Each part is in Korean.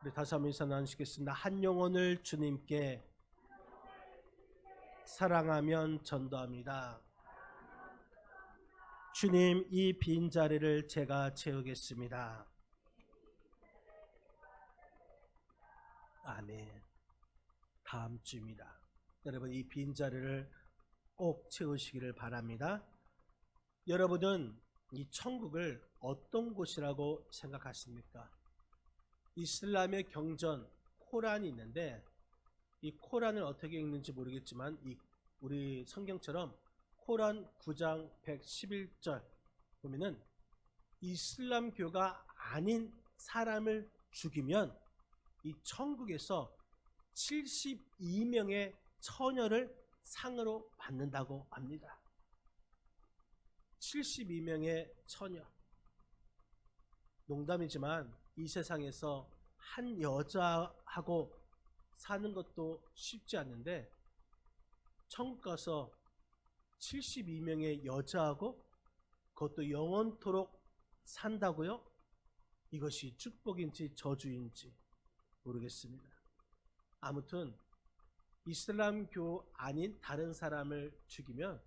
우리 다시 한번 인사 나누시겠습니다. 한 영혼을 주님께 사랑하면 전도합니다. 주님, 이 빈자리를 제가 채우겠습니다. 아멘. 다음 주입니다. 여러분, 이 빈자리를 꼭 채우시기를 바랍니다. 여러분은 이 천국을 어떤 곳이라고 생각하십니까? 이슬람의 경전 코란이 있는데, 이 코란을 어떻게 읽는지 모르겠지만 우리 성경처럼 코란 9장 111절 보면은 이슬람교가 아닌 사람을 죽이면 이 천국에서 72명의 처녀를 상으로 받는다고 합니다. 72명의 처녀. 농담이지만 이 세상에서 한 여자하고 사는 것도 쉽지 않는데 천국 가서 72명의 여자하고 그것도 영원토록 산다고요? 이것이 축복인지 저주인지 모르겠습니다. 아무튼 이슬람교 아닌 다른 사람을 죽이면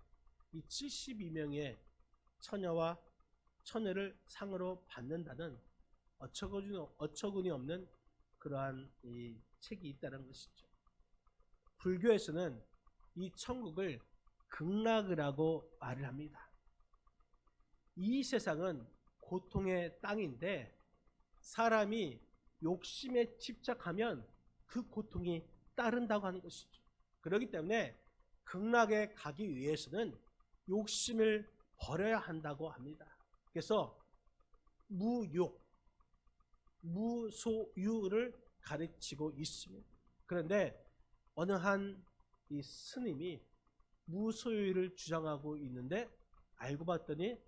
이 72명의 처녀와 처녀를 상으로 받는다는 어처구니 없는 그러한 이 책이 있다는 것이죠. 불교에서는 이 천국을 극락이라고 말을 합니다. 이 세상은 고통의 땅인데 사람이 욕심에 집착하면 그 고통이 따른다고 하는 것이죠. 그렇기 때문에 극락에 가기 위해서는 욕심을 버려야 한다고 합니다. 그래서 무욕, 무소유를 가르치고 있습니다. 그런데 어느 한 이 스님이 무소유를 주장하고 있는데 알고 봤더니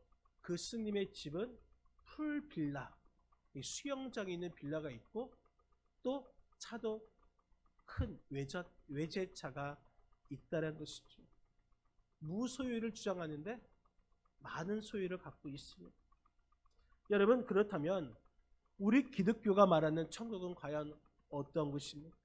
그 스님의 집은 풀빌라, 수영장이 있는 빌라가 있고 또 차도 큰 외제차가 있다는 것이죠. 무소유를 주장하는데 많은 소유를 갖고 있습니다. 여러분, 그렇다면 우리 기독교가 말하는 천국은 과연 어떤 것입니까?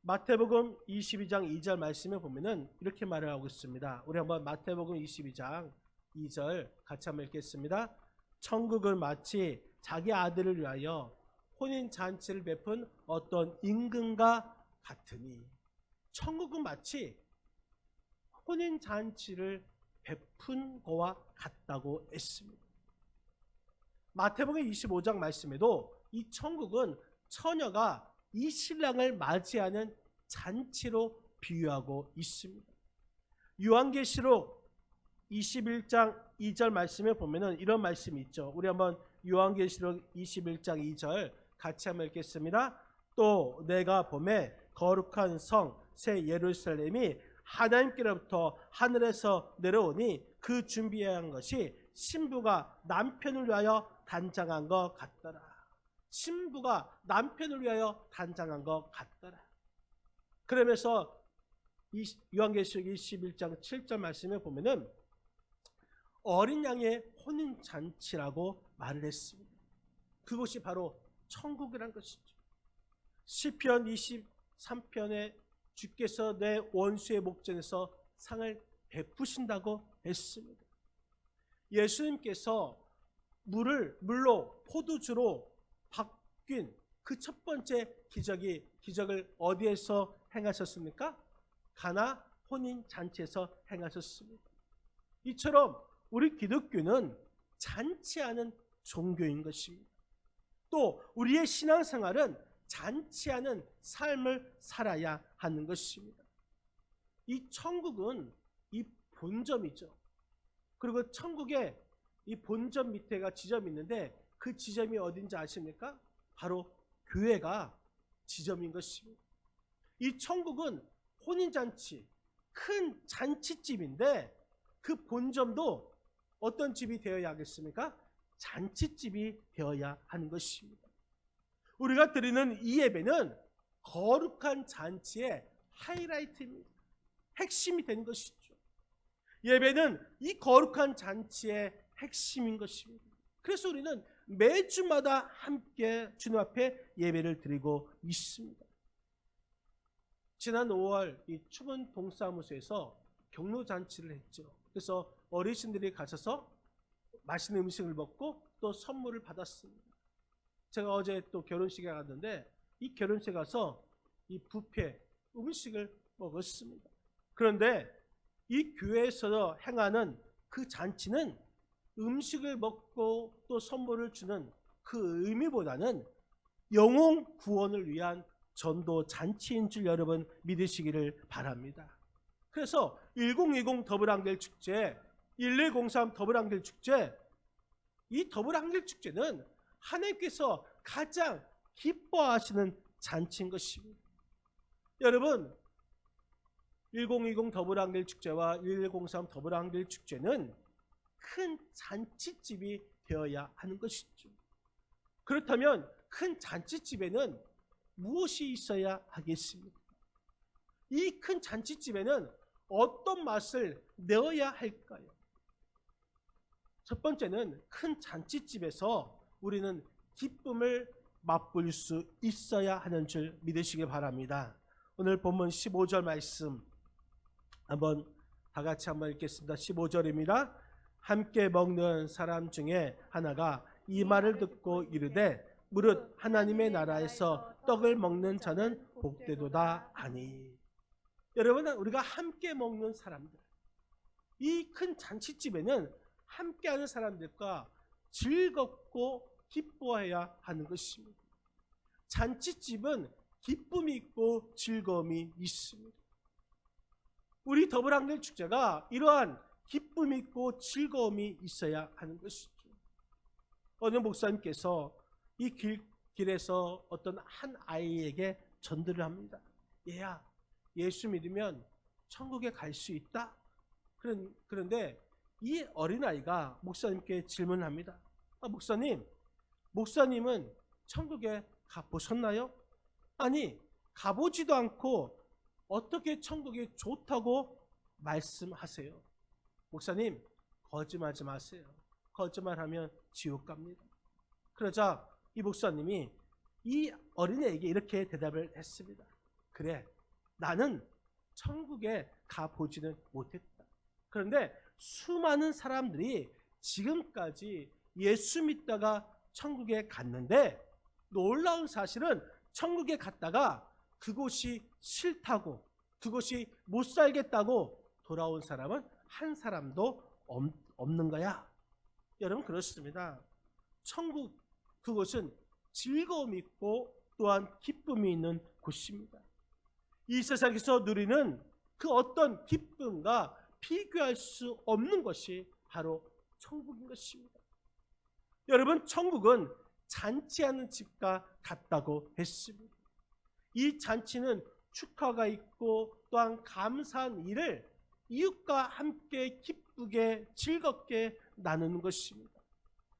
마태복음 22장 2절 말씀에 보면은 이렇게 말을 하고 있습니다. 우리 한번 마태복음 22장 2절 같이 한번 읽겠습니다. 천국은 마치 자기 아들을 위하여 혼인잔치를 베푼 어떤 임금과 같으니, 천국은 마치 혼인잔치를 베푼 거와 같다고 했습니다. 마태복음 25장 말씀에도 이 천국은 처녀가 이 신랑을 맞이하는 잔치로 비유하고 있습니다. 요한계시록 21장 2절 말씀에 보면은 이런 말씀이 있죠. 우리 한번 요한계시록 21장 2절 같이 한번 읽겠습니다. 또 내가 보매 거룩한 성 새 예루살렘이 하나님께로부터 하늘에서 내려오니 그 준비한 것이 신부가 남편을 위하여 단장한 것 같더라. 신부가 남편을 위하여 단장한 것 같더라. 그러면서 요한계시록 21장 7절 말씀에 보면은 어린 양의 혼인잔치라고 말을 했습니다. 그것이 바로 천국이란 것이죠. 시편 23편에 주께서 내 원수의 목전에서 상을 베푸신다고 했습니다. 예수님께서 물로 포도주로 바뀐 그 첫 번째 기적을 어디에서 행하셨습니까? 가나 혼인잔치에서 행하셨습니다. 이처럼 우리 기독교는 잔치하는 종교인 것입니다. 또 우리의 신앙생활은 잔치하는 삶을 살아야 하는 것입니다. 이 천국은 이 본점이죠. 그리고 천국에 이 본점 밑에가 지점이 있는데 그 지점이 어딘지 아십니까? 바로 교회가 지점인 것입니다. 이 천국은 혼인잔치, 큰 잔치집인데 그 본점도 어떤 집이 되어야 하겠습니까? 잔치집이 되어야 하는 것입니다. 우리가 드리는 이 예배는 거룩한 잔치의 하이라이트입니다. 핵심이 되는 것이죠. 예배는 이 거룩한 잔치의 핵심인 것입니다. 그래서 우리는 매주마다 함께 주님 앞에 예배를 드리고 있습니다. 지난 5월 이 추문 동사무소에서 경로잔치를 했죠. 그래서 어르신들이 가셔서 맛있는 음식을 먹고 또 선물을 받았습니다. 제가 어제 또 결혼식에 갔는데 이 결혼식에 가서 이 뷔페 음식을 먹었습니다. 그런데 이 교회에서 행하는 그 잔치는 음식을 먹고 또 선물을 주는 그 의미보다는 영혼 구원을 위한 전도 잔치인 줄 여러분 믿으시기를 바랍니다. 그래서 1020 더블한길 축제, 1103 더블한길 축제, 이 더블한길 축제는 하나님께서 가장 기뻐하시는 잔치인 것입니다. 여러분, 1020 더블한길 축제와 1103 더블한길 축제는 큰 잔치집이 되어야 하는 것이죠. 그렇다면 큰 잔치집에는 무엇이 있어야 하겠습니까? 이 큰 잔치집에는 어떤 맛을 내어야 할까요? 첫 번째는 큰 잔치집에서 우리는 기쁨을 맛볼 수 있어야 하는 줄 믿으시기 바랍니다. 오늘 본문 15절 말씀 한번 다 같이 한번 읽겠습니다. 15절입니다. 함께 먹는 사람 중에 하나가 이 말을 듣고 이르되 무릇 하나님의 나라에서 떡을 먹는 자는 복되도다 하니. 여러분, 우리가 함께 먹는 사람들, 이 큰 잔치집에는 함께하는 사람들과 즐겁고 기뻐해야 하는 것입니다. 잔치집은 기쁨이 있고 즐거움이 있습니다. 우리 더블한길 축제가 이러한 기쁨이 있고 즐거움이 있어야 하는 것이죠. 어느 목사님께서 이 길에서 어떤 한 아이에게 전도를 합니다. 얘야, 예수 믿으면 천국에 갈 수 있다? 그런데 이 어린아이가 목사님께 질문을 합니다. 목사님은 천국에 가보셨나요? 아니, 가보지도 않고 어떻게 천국이 좋다고 말씀하세요? 목사님, 거짓말하지 마세요. 거짓말하면 지옥 갑니다. 그러자 이 목사님이 이 어린애에게 이렇게 대답을 했습니다. 그래, 나는 천국에 가보지는 못했다. 그런데 수많은 사람들이 지금까지 예수 믿다가 천국에 갔는데 놀라운 사실은 천국에 갔다가 그곳이 싫다고, 그곳이 못 살겠다고 돌아온 사람은 한 사람도 없는 거야. 여러분, 그렇습니다. 천국, 그곳은 즐거움이 있고 또한 기쁨이 있는 곳입니다. 이 세상에서 누리는 그 어떤 기쁨과 비교할 수 없는 것이 바로 천국인 것입니다. 여러분, 천국은 잔치하는 집과 같다고 했습니다. 이 잔치는 축하가 있고 또한 감사한 일을 이웃과 함께 기쁘게 즐겁게 나누는 것입니다.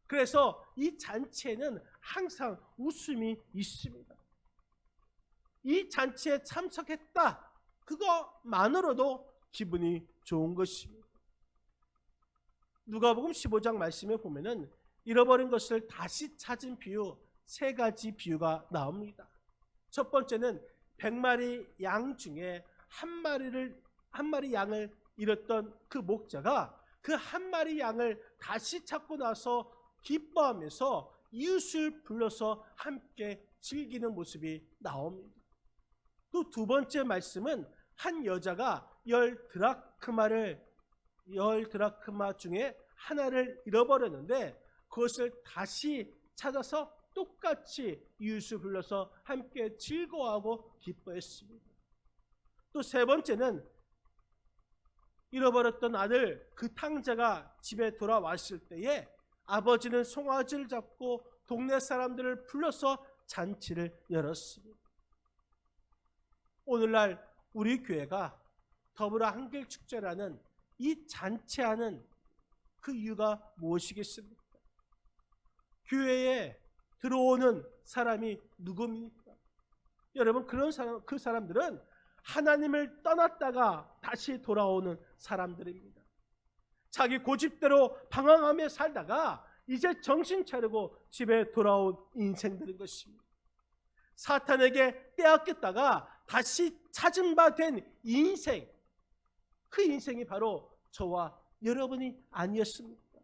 그래서 이 잔치에는 항상 웃음이 있습니다. 이 잔치에 참석했다, 그거만으로도 기분이 좋은 것입니다. 누가복음 15장 말씀에 보면은 잃어버린 것을 다시 찾은 비유, 3가지 비유가 나옵니다. 첫 번째는 100마리 양 중에 한 마리 양을 잃었던 그 목자가 그 한 마리 양을 다시 찾고 나서 기뻐하면서 이웃을 불러서 함께 즐기는 모습이 나옵니다. 또 두 번째 말씀은 한 여자가 10드라크마 중에 하나를 잃어버렸는데 그것을 다시 찾아서 똑같이 이웃을 불러서 함께 즐거워하고 기뻐했습니다. 또 세 번째는 잃어버렸던 아들, 그 탕자가 집에 돌아왔을 때에 아버지는 송아지를 잡고 동네 사람들을 불러서 잔치를 열었습니다. 오늘날 우리 교회가 더불어한길 축제라는 이 잔치하는 그 이유가 무엇이겠습니까? 교회에 들어오는 사람이 누굽니까? 여러분, 그 사람들은 하나님을 떠났다가 다시 돌아오는 사람들입니다. 자기 고집대로 방황하며 살다가 이제 정신 차리고 집에 돌아온 인생들인 것입니다. 사탄에게 빼앗겼다가 다시 찾은 바 된 인생, 그 인생이 바로 저와 여러분이 아니었습니까?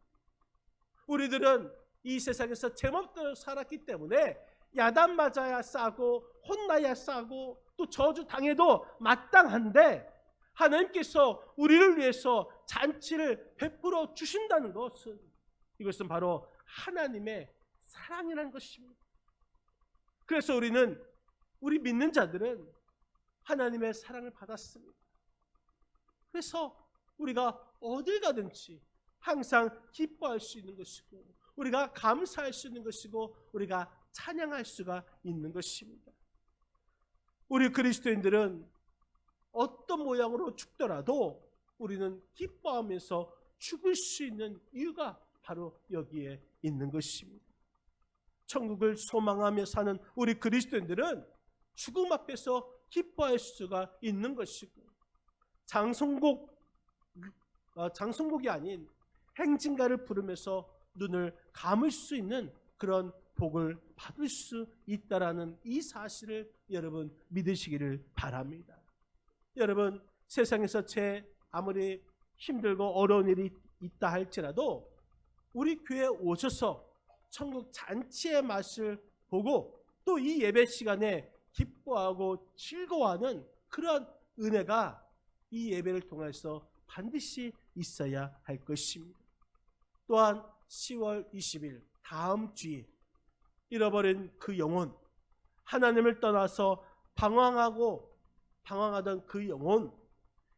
우리들은 이 세상에서 제멋대로 살았기 때문에 야단 맞아야 싸고 혼나야 싸고 또 저주 당해도 마땅한데, 하나님께서 우리를 위해서 잔치를 베풀어 주신다는 것은, 이것은 바로 하나님의 사랑이라는 것입니다. 그래서 우리 믿는 자들은 하나님의 사랑을 받았습니다. 그래서 우리가 어딜 가든지 항상 기뻐할 수 있는 것이고, 우리가 감사할 수 있는 것이고, 우리가 찬양할 수가 있는 것입니다. 우리 그리스도인들은 어떤 모양으로 죽더라도 우리는 기뻐하면서 죽을 수 있는 이유가 바로 여기에 있는 것입니다. 천국을 소망하며 사는 우리 그리스도인들은 죽음 앞에서 기뻐할 수가 있는 것이고, 장송곡이 아닌 행진가를 부르면서 눈을 감을 수 있는 그런 복을 받을 수 있다라는 이 사실을 여러분 믿으시기를 바랍니다. 여러분, 세상에서 아무리 힘들고 어려운 일이 있다 할지라도 우리 교회에 오셔서 천국 잔치의 맛을 보고 또 이 예배 시간에 기뻐하고 즐거워하는 그런 은혜가 이 예배를 통해서 반드시 있어야 할 것입니다. 또한 10월 20일 다음 주에 잃어버린 그 영혼, 하나님을 떠나서 방황하던 그 영혼,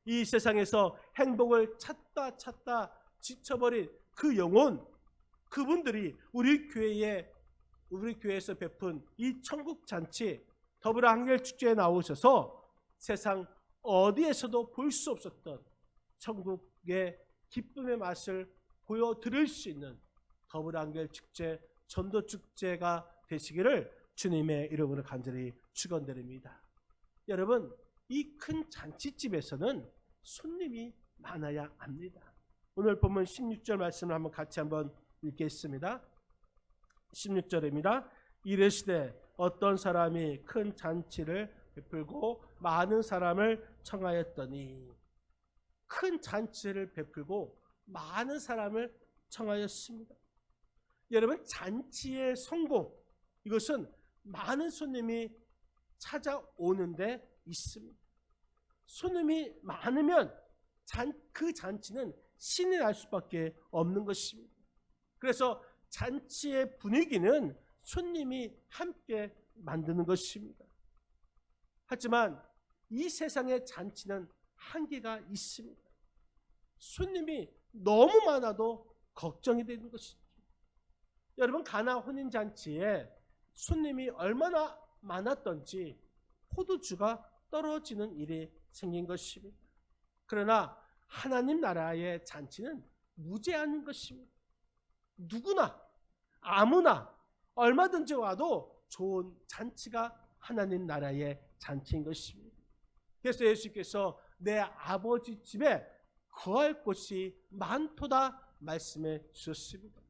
이 세상에서 행복을 찾다 지쳐버린 그 영혼, 그분들이 우리 교회에서 베푼 이 천국 잔치 더불어 한결 축제에 나오셔서 세상 어디에서도 볼 수 없었던 천국의 기쁨의 맛을 보여드릴 수 있는 더불어 한결 축제, 전도 축제가 되시기를 주님의 이름으로 간절히 축원드립니다. 여러분, 이 큰 잔치집에서는 손님이 많아야 합니다. 오늘 본문 16절 말씀을 같이 한번 읽겠습니다. 16절입니다. 이르시되 어떤 사람이 큰 잔치를 베풀고 많은 사람을 청하였더니, 큰 잔치를 베풀고 많은 사람을 청하였습니다. 여러분, 잔치의 성공, 이것은 많은 손님이 찾아오는데 있습니다. 손님이 많으면 그 잔치는 신이 날 수밖에 없는 것입니다. 그래서 잔치의 분위기는 손님이 함께 만드는 것입니다. 하지만 이 세상의 잔치는 한계가 있습니다. 손님이 너무 많아도 걱정이 되는 것이죠. 여러분, 가나 혼인잔치에 손님이 얼마나 많았던지 포도주가 떨어지는 일이 생긴 것입니다. 그러나 하나님 나라의 잔치는 무제한인 것입니다. 누구나 아무나 얼마든지 와도 좋은 잔치가 하나님 나라의 잔치인 것입니다. 그래서 예수께서 내 아버지 집에 거할 곳이 많도다 말씀해 주셨습니다.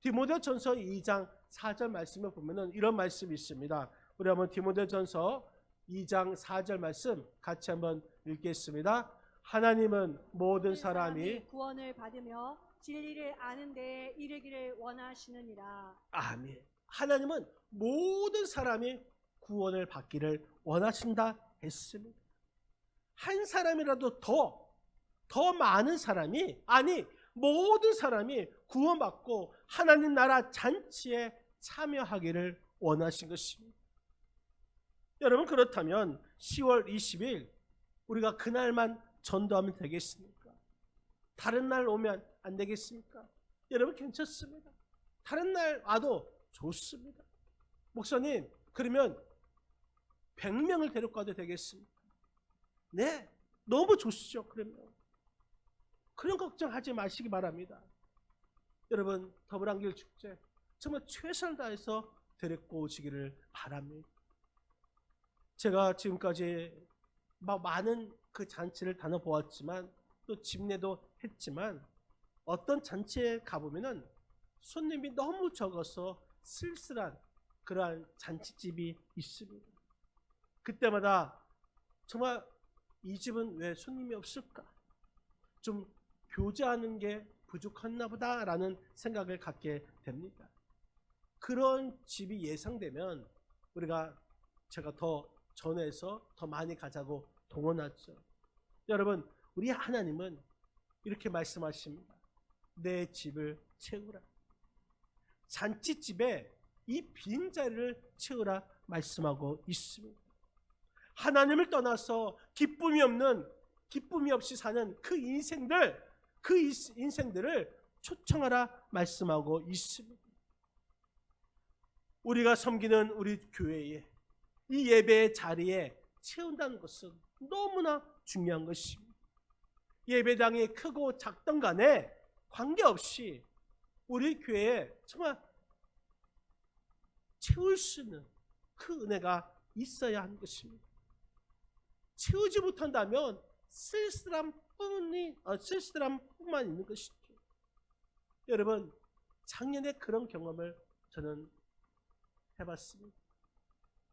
디모데전서 2장 4절 말씀을 보면 이런 말씀이 있습니다. 우리 한번 디모데전서 2장 4절 말씀 같이 한번 읽겠습니다. 하나님은 모든 사람이 구원을 받으며 진리를 아는 데에 이르기를 원하시느니라. 아멘. 하나님은 모든 사람이 구원을 받기를 원하신다 했습니다. 한 사람이라도 더 많은 사람이, 아니 모든 사람이 구원받고 하나님 나라 잔치에 참여하기를 원하신 것입니다. 여러분, 그렇다면 10월 20일 우리가 그날만 전도하면 되겠습니까? 다른 날 오면 안 되겠습니까? 여러분, 괜찮습니다. 다른 날 와도 좋습니다. 목사님, 그러면 100명을 데리고 가도 되겠습니까? 네, 너무 좋으시죠. 그러면 그런 걱정하지 마시기 바랍니다. 여러분, 더불어한길 축제 정말 최선을 다해서 데리고 오시기를 바랍니다. 제가 지금까지 많은 그 잔치를 다녀보았지만 또 집례도 했지만 어떤 잔치에 가보면은 손님이 너무 적어서 쓸쓸한 그러한 잔치집이 있습니다. 그때마다 정말 이 집은 왜 손님이 없을까? 좀 교제하는 게 부족했나 보다라는 생각을 갖게 됩니다. 그런 집이 예상되면 제가 더 전해서 더 많이 가자고 동원하죠. 여러분, 우리 하나님은 이렇게 말씀하십니다. 내 집을 채우라. 잔치집에 이 빈자리를 채우라 말씀하고 있습니다. 하나님을 떠나서 기쁨이 없이 사는 그 인생들을 초청하라 말씀하고 있습니다. 우리가 섬기는 우리 교회에 이 예배의 자리에 채운다는 것은 너무나 중요한 것입니다. 예배당이 크고 작던 간에 관계없이 우리 교회에 정말 채울 수 있는 그 은혜가 있어야 하는 것입니다. 채우지 못한다면 쓸쓸함뿐만 있는 것이죠. 여러분, 작년에 그런 경험을 저는 해봤습니다.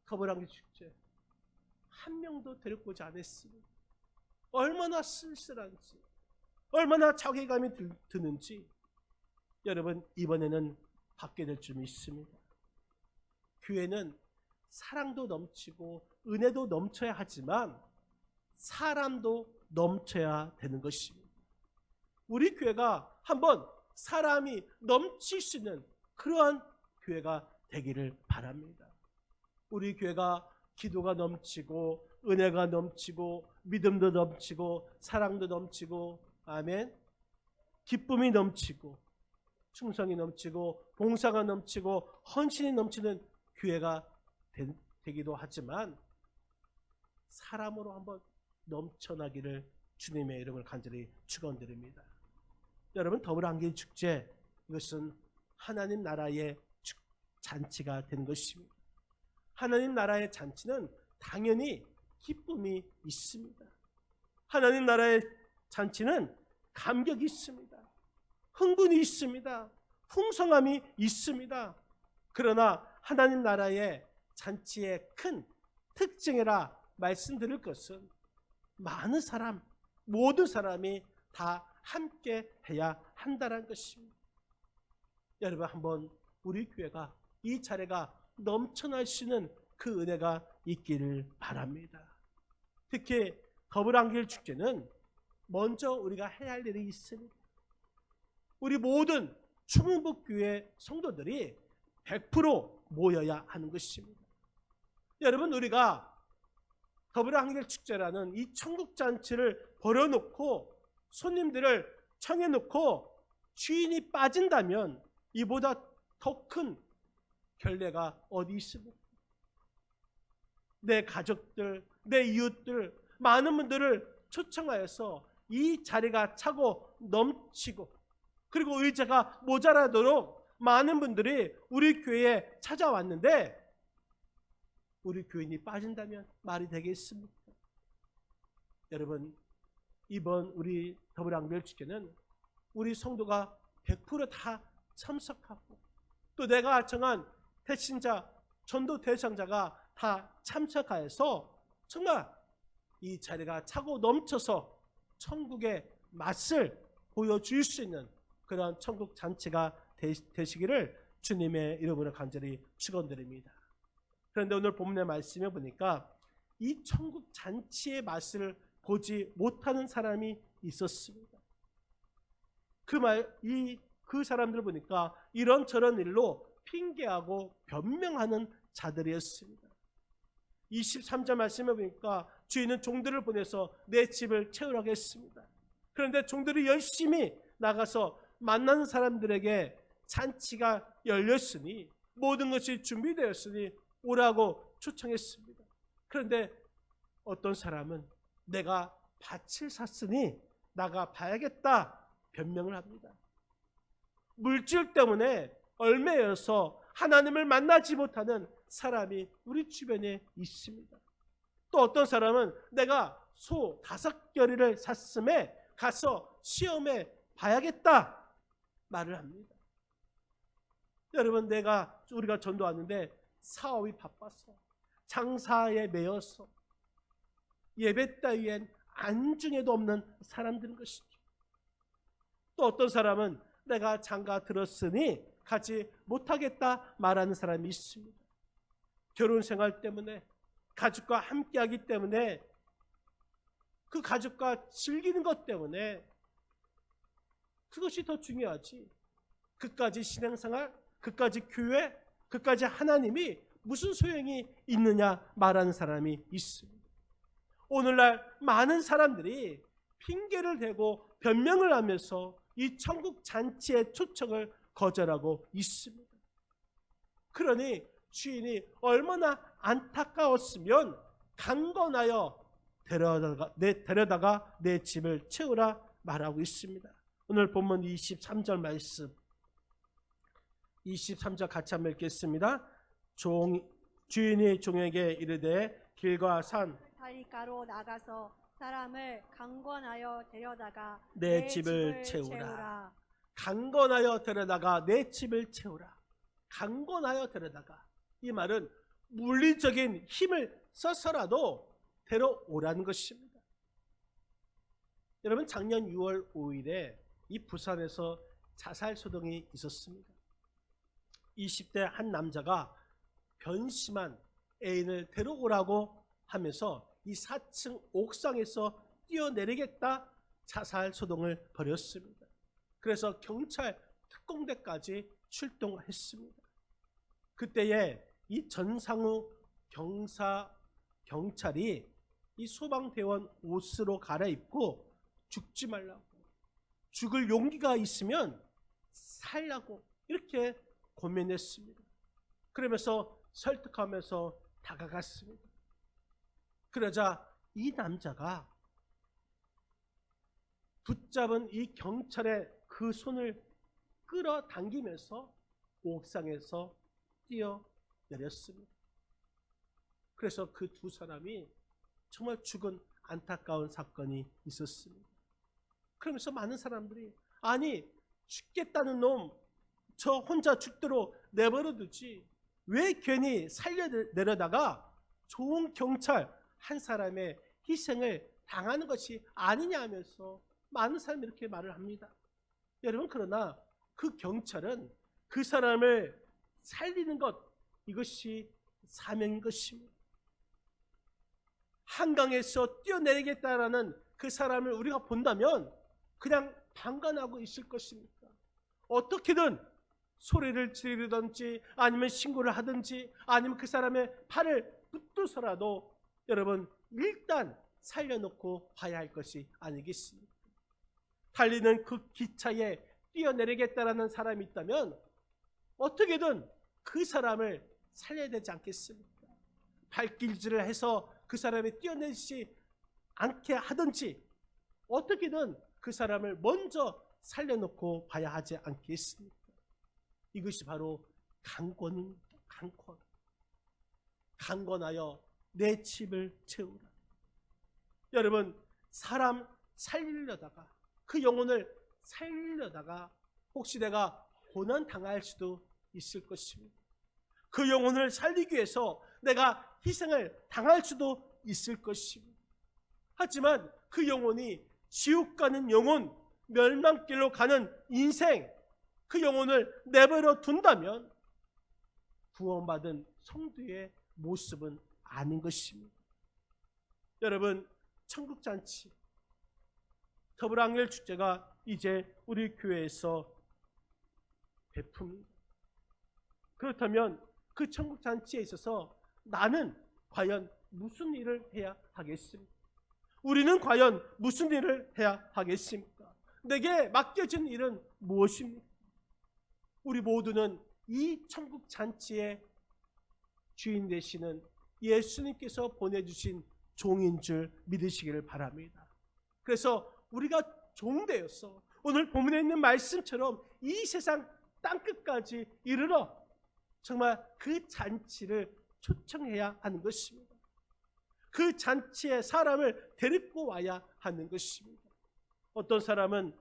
거부랑기 축제 한 명도 데리고 오지 않았습니다. 얼마나 쓸쓸한지, 얼마나 자괴감이 드는지 여러분, 이번에는 받게 될 줄 믿습니다. 교회는 사랑도 넘치고 은혜도 넘쳐야 하지만 사람도 넘쳐야 되는 것입니다. 우리 교회가 한번 사람이 넘칠 수 있는 그러한 교회가 되기를 바랍니다. 우리 교회가 기도가 넘치고 은혜가 넘치고 믿음도 넘치고 사랑도 넘치고 아멘, 기쁨이 넘치고 충성이 넘치고 봉사가 넘치고 헌신이 넘치는 교회가 되기도 하지만 사람으로 한번 넘쳐나기를 주님의 이름을 간절히 축원드립니다. 여러분, 더불어한길 축제, 이것은 하나님 나라의 잔치가 되는 것입니다. 하나님 나라의 잔치는 당연히 기쁨이 있습니다. 하나님 나라의 잔치는 감격이 있습니다. 흥분이 있습니다. 풍성함이 있습니다. 그러나 하나님 나라의 잔치의 큰 특징이라 말씀드릴 것은 모든 사람이 다 함께 해야 한다는 것입니다. 여러분, 한번 우리 교회가 이 자리가 넘쳐날 수 있는 그 은혜가 있기를 바랍니다. 특히 더불어한길 축제는 먼저 우리가 해야 할 일이 있습니다. 우리 모든 충북교회 성도들이 100% 모여야 하는 것입니다. 여러분, 우리가 더불어한길 축제라는 이 천국잔치를 벌여놓고 손님들을 청해놓고 주인이 빠진다면 이보다 더 큰 결례가 어디 있습니까? 내 가족들, 내 이웃들, 많은 분들을 초청하여서 이 자리가 차고 넘치고 그리고 의자가 모자라도록 많은 분들이 우리 교회에 찾아왔는데 우리 교인이 빠진다면 말이 되겠습니까? 여러분, 이번 우리 더불어한길 축제는 우리 성도가 100% 다 참석하고 또 내가 정한 대신자, 전도 대상자가 다 참석하여서 정말 이 자리가 차고 넘쳐서 천국의 맛을 보여줄 수 있는 그런 천국 잔치가 되시기를 주님의 이름으로 간절히 축원드립니다. 그런데 오늘 본문의 말씀에 보니까 이 천국 잔치의 맛을 보지 못하는 사람이 있었습니다. 그 사람들 보니까 이런저런 일로 핑계하고 변명하는 자들이었습니다. 23절 말씀에 보니까 주인은 종들을 보내서 내 집을 채우라고 했습니다. 그런데 종들이 열심히 나가서 만나는 사람들에게 잔치가 열렸으니 모든 것이 준비되었으니 오라고 초청했습니다. 그런데 어떤 사람은 내가 밭을 샀으니 나가 봐야겠다 변명을 합니다. 물질 때문에 얽매여서 하나님을 만나지 못하는 사람이 우리 주변에 있습니다. 또 어떤 사람은 내가 소 5겨리를 샀음에 가서 시험해 봐야겠다 말을 합니다. 여러분, 우리가 전도 왔는데 사업이 바빠서, 장사에 매여서 예배 따위엔 안중에도 없는 사람들인 것이죠. 또 어떤 사람은 내가 장가 들었으니 가지 못하겠다 말하는 사람이 있습니다. 결혼 생활 때문에, 가족과 함께하기 때문에, 그 가족과 즐기는 것 때문에 그것이 더 중요하지, 그까지 신앙생활, 그까지 교회, 그까지 하나님이 무슨 소용이 있느냐 말하는 사람이 있습니다. 오늘날 많은 사람들이 핑계를 대고 변명을 하면서 이 천국 잔치의 초청을 거절하고 있습니다. 그러니 주인이 얼마나 안타까웠으면 강건하여 데려다가 내 집을 채우라 말하고 있습니다. 오늘 본문 23절 말씀, 23절 같이 한번 읽겠습니다. 주인이 종에게 이르되 길과 산 다리가로 나가서 사람을 강권하여 데려다가 내 집을 채우라. 강건하여 데려다가 내 집을 채우라. 강건하여 데려다가, 이 말은 물리적인 힘을 써서라도 데려오라는 것입니다. 여러분, 작년 6월 5일에 이 부산에서 자살 소동이 있었습니다. 20대 한 남자가 변심한 애인을 데려오라고 하면서 이 4층 옥상에서 뛰어내리겠다 자살 소동을 벌였습니다. 그래서 경찰 특공대까지 출동했습니다. 그때에 이 전상우 경찰이 이 소방대원 옷으로 갈아입고 죽지 말라고, 죽을 용기가 있으면 살라고 이렇게 고민했습니다. 그러면서 설득하면서 다가갔습니다. 그러자 이 남자가 붙잡은 이 경찰의 그 손을 끌어당기면서 옥상에서 뛰어내렸습니다. 그래서 그 두 사람이 정말 죽은 안타까운 사건이 있었습니다. 그러면서 많은 사람들이, 아니 죽겠다는 놈 저 혼자 죽도록 내버려 두지 왜 괜히 살려내려다가 좋은 경찰 한 사람의 희생을 당하는 것이 아니냐 하면서 많은 사람이 이렇게 말을 합니다. 여러분, 그러나 그 경찰은 그 사람을 살리는 것, 이것이 사명인 것입니다. 한강에서 뛰어내리겠다라는 그 사람을 우리가 본다면 그냥 방관하고 있을 것입니까? 어떻게든 소리를 지르든지 아니면 신고를 하든지 아니면 그 사람의 팔을 붙들어서라도 여러분 일단 살려놓고 봐야 할 것이 아니겠습니까? 달리는 그 기차에 뛰어내리겠다라는 사람이 있다면 어떻게든 그 사람을 살려야 되지 않겠습니까? 발길질을 해서 그 사람이 뛰어내리지 않게 하든지 어떻게든 그 사람을 먼저 살려놓고 봐야 하지 않겠습니까? 이것이 바로 강권입니다. 강권하여 내 집을 채우라. 여러분, 사람 살리려다가, 그 영혼을 살리려다가 혹시 내가 고난 당할 수도 있을 것입니다. 그 영혼을 살리기 위해서 내가 희생을 당할 수도 있을 것입니다. 하지만 그 영혼이 지옥 가는 영혼, 멸망길로 가는 인생, 그 영혼을 내버려 둔다면 구원받은 성도의 모습은 아닌 것입니다. 여러분, 천국잔치 더불어angel 축제가 이제 우리 교회에서 베풉니다. 그렇다면 그 천국잔치에 있어서 나는 과연 무슨 일을 해야 하겠습니까? 우리는 과연 무슨 일을 해야 하겠습니까? 내게 맡겨진 일은 무엇입니까? 우리 모두는 이 천국잔치의 주인 되시는 예수님께서 보내주신 종인 줄 믿으시기를 바랍니다. 그래서 우리가 종되어서 오늘 본문에 있는 말씀처럼 이 세상 땅끝까지 이르러 정말 그 잔치를 초청해야 하는 것입니다. 그 잔치에 사람을 데리고 와야 하는 것입니다. 어떤 사람은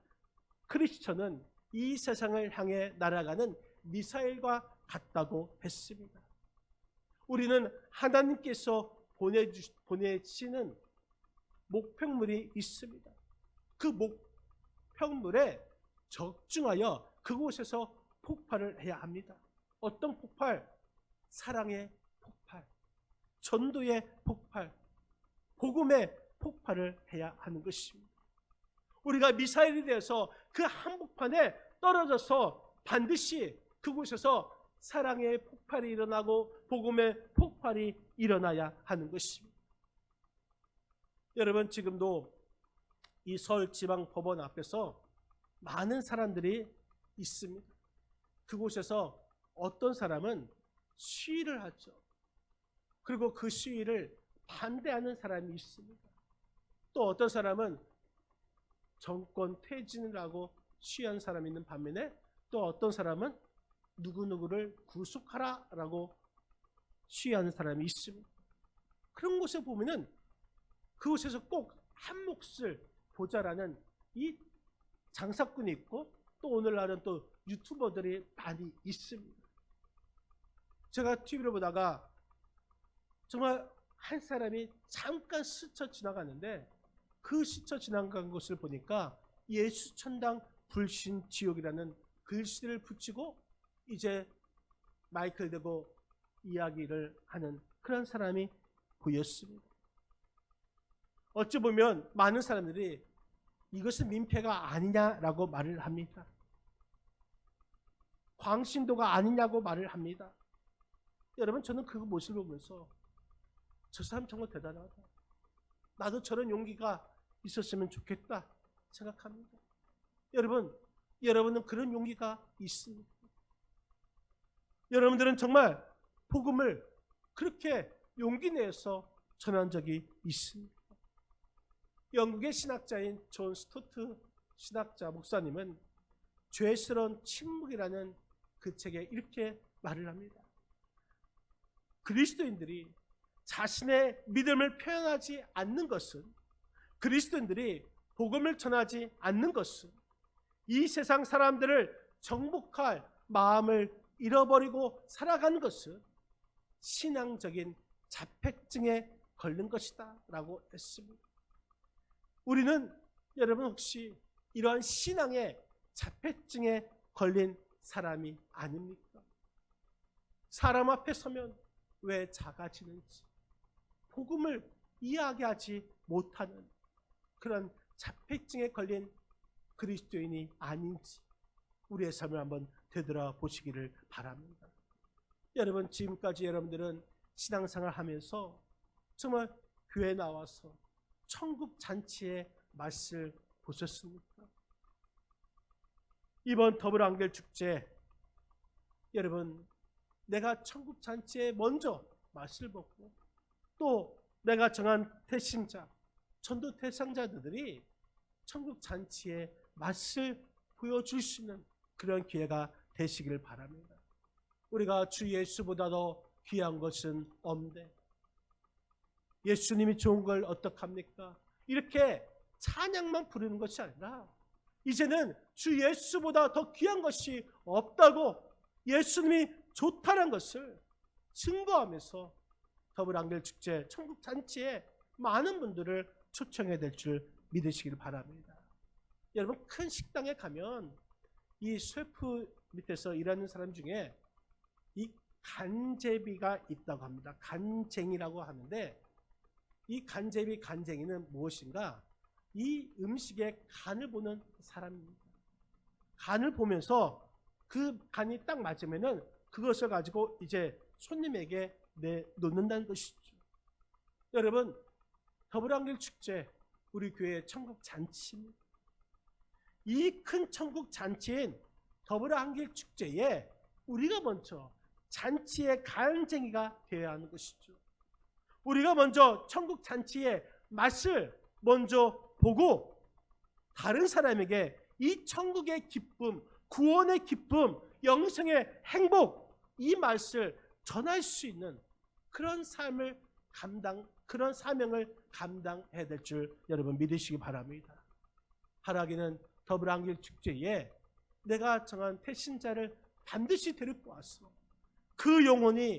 크리스천은 이 세상을 향해 날아가는 미사일과 같다고 했습니다. 우리는 하나님께서 보내시는 목표물이 있습니다. 그 목표물에 적중하여 그곳에서 폭발을 해야 합니다. 어떤 폭발? 사랑의 폭발, 전도의 폭발, 복음의 폭발을 해야 하는 것입니다. 우리가 미사일이 되어서 그 한복판에 떨어져서 반드시 그곳에서 사랑의 폭발이 일어나고 복음의 폭발이 일어나야 하는 것입니다. 여러분, 지금도 이 서울지방법원 앞에서 많은 사람들이 있습니다. 그곳에서 어떤 사람은 시위를 하죠. 그리고 그 시위를 반대하는 사람이 있습니다. 또 어떤 사람은 정권 퇴진을 하고 시위한 사람이 있는 반면에 또 어떤 사람은 누구누구를 구속하라라고 시위하는 사람이 있습니다. 그런 곳에 보면은 그곳에서 꼭 한 몫을 보자라는 이 장사꾼이 있고 또 오늘날은 또 유튜버들이 많이 있습니다. 제가 TV를 보다가 정말 한 사람이 잠깐 스쳐 지나가는데 그 스쳐 지나간 것을 보니까 예수천당 불신지옥이라는 글씨를 붙이고 이제 마이크를 대고 이야기를 하는 그런 사람이 보였습니다. 어찌 보면 많은 사람들이 이것은 민폐가 아니냐라고 말을 합니다. 광신도가 아니냐고 말을 합니다. 여러분, 저는 그 모습을 보면서 저 사람 정말 대단하다, 나도 저런 용기가 있었으면 좋겠다 생각합니다. 여러분은 그런 용기가 있습니다. 여러분들은 정말 복음을 그렇게 용기 내서 전한 적이 있습니다. 영국의 신학자인 존 스토트 신학자 목사님은 죄스러운 침묵이라는 그 책에 이렇게 말을 합니다. 그리스도인들이 자신의 믿음을 표현하지 않는 것은, 그리스도인들이 복음을 전하지 않는 것은 이 세상 사람들을 정복할 마음을 잃어버리고 살아가는 것은 신앙적인 자폐증에 걸린 것이다 라고 했습니다. 우리는 여러분 혹시 이러한 신앙의 자폐증에 걸린 사람이 아닙니까? 사람 앞에 서면 왜 작아지는지, 복음을 이야기하지 못하는 그런 자폐증에 걸린 그리스도인이 아닌지 우리의 삶을 한번 되돌아보시기를 바랍니다. 여러분, 지금까지 여러분들은 신앙생활 하면서 정말 교회 나와서 천국 잔치의 맛을 보셨습니까? 이번 더블안겔 축제, 여러분, 내가 천국 잔치에 먼저 맛을 보고 또 내가 정한 태신자, 전도 대상자들이 천국 잔치의 맛을 보여줄 수 있는 그런 기회가 되시기를 바랍니다. 우리가 주 예수보다 더 귀한 것은 없는데 예수님이 좋은 걸 어떡합니까? 이렇게 찬양만 부르는 것이 아니라 이제는 주 예수보다 더 귀한 것이 없다고, 예수님이 좋다는 것을 증거하면서 더블안겔 축제 천국 잔치에 많은 분들을 초청해야 될 줄 믿으시길 바랍니다. 여러분, 큰 식당에 가면 이 셰프 밑에서 일하는 사람 중에 이 간제비가 있다고 합니다. 간쟁이라고 하는데 이 간쟁이는 무엇인가? 이 음식의 간을 보는 사람입니다. 간을 보면서 그 간이 딱 맞으면은 그것을 가지고 이제 손님에게 내놓는다는 것이죠. 여러분, 더블안겔 축제 우리 교회의 천국 잔치입니다. 이 큰 천국 잔치인 더블안겔 축제에 우리가 먼저 잔치의 간쟁이가 되어야 하는 것이죠. 우리가 먼저 천국 잔치의 맛을 먼저 보고 다른 사람에게 이 천국의 기쁨, 구원의 기쁨, 영생의 행복, 이 맛을 전할 수 있는 그런 삶을 그런 사명을 감당해야 될 줄 여러분 믿으시기 바랍니다. 하락이는 더블안겔 축제에 내가 정한 태신자를 반드시 데리고 왔어. 그 영혼이